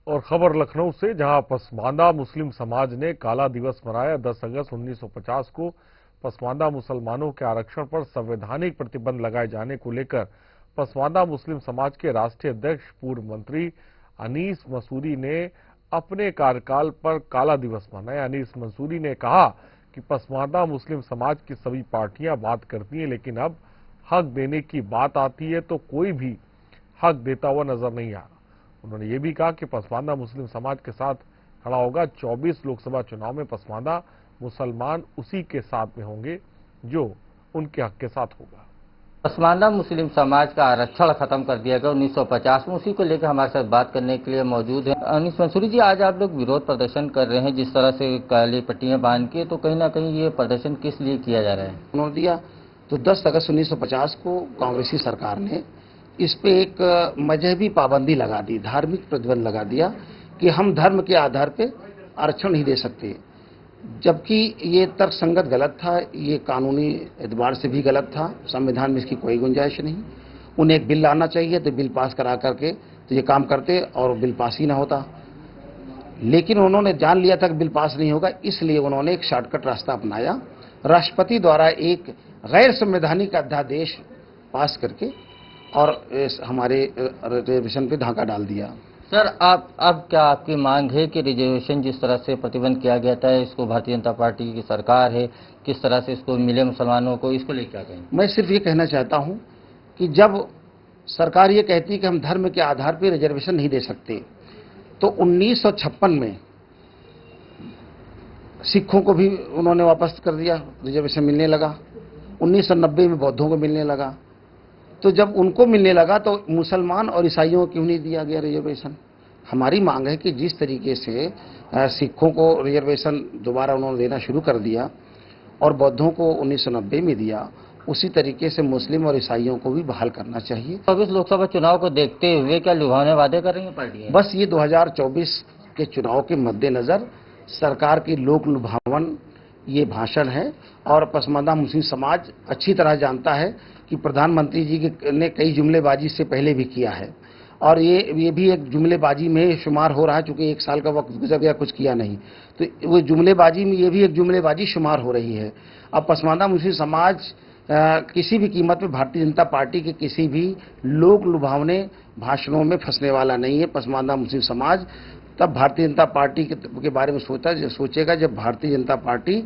और खबर लखनऊ से, जहां पसमानदा मुस्लिम समाज ने काला दिवस मनाया। 10 अगस्त 1950 को पसमानदा मुसलमानों के आरक्षण पर संवैधानिक प्रतिबंध लगाए जाने को लेकर पसमानदा मुस्लिम समाज के राष्ट्रीय अध्यक्ष पूर्व मंत्री अनीस मंसूरी ने अपने कार्यकाल पर काला दिवस मनाया। अनीस मंसूरी ने कहा कि पसमानदा मुस्लिम समाज की सभी पार्टियां बात करती हैं, लेकिन अब हक देने की बात आती है तो कोई भी हक देता हुआ नजर नहीं आ रहा। उन्होंने ये भी कहा कि पसमानदा मुस्लिम समाज के साथ खड़ा होगा। 24 लोकसभा चुनाव में पसमानदा मुसलमान उसी के साथ में होंगे जो उनके हक के साथ होगा। पसमानदा मुस्लिम समाज का आरक्षण खत्म कर दिया गया 1950 में, उसी को लेकर हमारे साथ बात करने के लिए मौजूद है अनीस मंसूरी जी। आज आप लोग विरोध प्रदर्शन कर रहे हैं जिस तरह से काली पट्टियां बांध के, तो कहीं ना कहीं ये प्रदर्शन किस लिए किया जा रहा है? उन्होंने दिया तो 10 अगस्त 1950 को कांग्रेसी सरकार ने इस पे एक मजहबी पाबंदी लगा दी, धार्मिक प्रतिबंध लगा दिया कि हम धर्म के आधार पे आरक्षण नहीं दे सकते, जबकि ये तर्कसंगत गलत था, ये कानूनी एतबार से भी गलत था, संविधान में इसकी कोई गुंजाइश नहीं। उन्हें एक बिल लाना चाहिए तो बिल पास करा करके तो ये काम करते और बिल पास ही ना होता, लेकिन उन्होंने जान लिया था कि बिल पास नहीं होगा, इसलिए उन्होंने एक शॉर्टकट रास्ता अपनाया। राष्ट्रपति द्वारा एक गैर संवैधानिक अध्यादेश पास करके और हमारे रिजर्वेशन पे धागा डाल दिया। सर, अब क्या आपकी मांग है कि रिजर्वेशन जिस तरह से प्रतिबंध किया गया था, इसको भारतीय जनता पार्टी की सरकार है, किस तरह से इसको मिले मुसलमानों को, इसको लेकर क्या कहें? मैं सिर्फ ये कहना चाहता हूं कि जब सरकार ये कहती है कि हम धर्म के आधार पर रिजर्वेशन नहीं दे सकते, तो 1956 में सिखों को भी उन्होंने वापस कर दिया, रिजर्वेशन मिलने लगा। 1990 में बौद्धों को मिलने लगा, तो जब उनको मिलने लगा तो मुसलमान और ईसाइयों को क्यों नहीं दिया गया रिजर्वेशन? हमारी मांग है कि जिस तरीके से सिखों को रिजर्वेशन दोबारा उन्होंने देना शुरू कर दिया और बौद्धों को 1990 में दिया, उसी तरीके से मुस्लिम और ईसाइयों को भी बहाल करना चाहिए। 24 लोकसभा चुनाव को देखते हुए क्या लुभावने वादे कर रही है पार्टियां? बस ये 2024 के चुनाव के मद्देनजर सरकार की लोक लुभावन ये भाषण है, और पसमानदा मुस्लिम समाज अच्छी तरह जानता है कि प्रधानमंत्री जी ने कई जुमलेबाजी से पहले भी किया है, और ये भी एक जुमलेबाजी में शुमार हो रहा है, चूंकि 1 साल का वक्त गुजर गया, कुछ किया नहीं, तो वो जुमलेबाजी में ये भी एक जुमलेबाजी शुमार हो रही है। अब पसमानदा मुस्लिम समाज किसी भी कीमत में भारतीय जनता पार्टी के किसी भी लोक लुभावने भाषणों में फंसने वाला नहीं है। पसमानदा मुस्लिम समाज तब भारतीय जनता पार्टी के बारे में सोचेगा जब भारतीय जनता पार्टी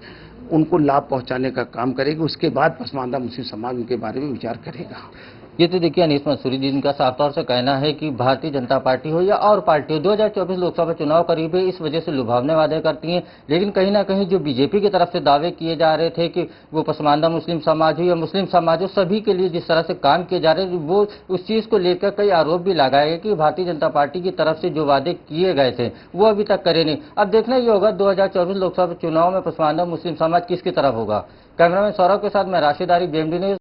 उनको लाभ पहुंचाने का काम करेगी, उसके बाद पसमानदा मुस्लिम समाज उनके बारे में विचार करेगा। ये तो देखिए अनीस मंसूरी जी, इनका साफ तौर से कहना है कि भारतीय जनता पार्टी हो या और पार्टी हो, 2024 लोकसभा चुनाव करीब है, इस वजह से लुभावने वादे करती हैं, लेकिन कहीं ना कहीं जो बीजेपी की तरफ से दावे किए जा रहे थे कि वो पसमानदा मुस्लिम समाज हो या मुस्लिम समाज हो, सभी के लिए जिस तरह से काम किए जा रहे हैं, वो उस चीज को लेकर कई आरोप भी लगाए गए कि भारतीय जनता पार्टी की तरफ से जो वादे किए गए थे वो अभी तक करे नहीं। अब देखना ये होगा 2024 लोकसभा चुनाव में पसमानदा मुस्लिम समाज किसकी तरफ होगा। कैमरामैन सौरभ के साथ मैं राशिद आरिफ, BMD न्यूज।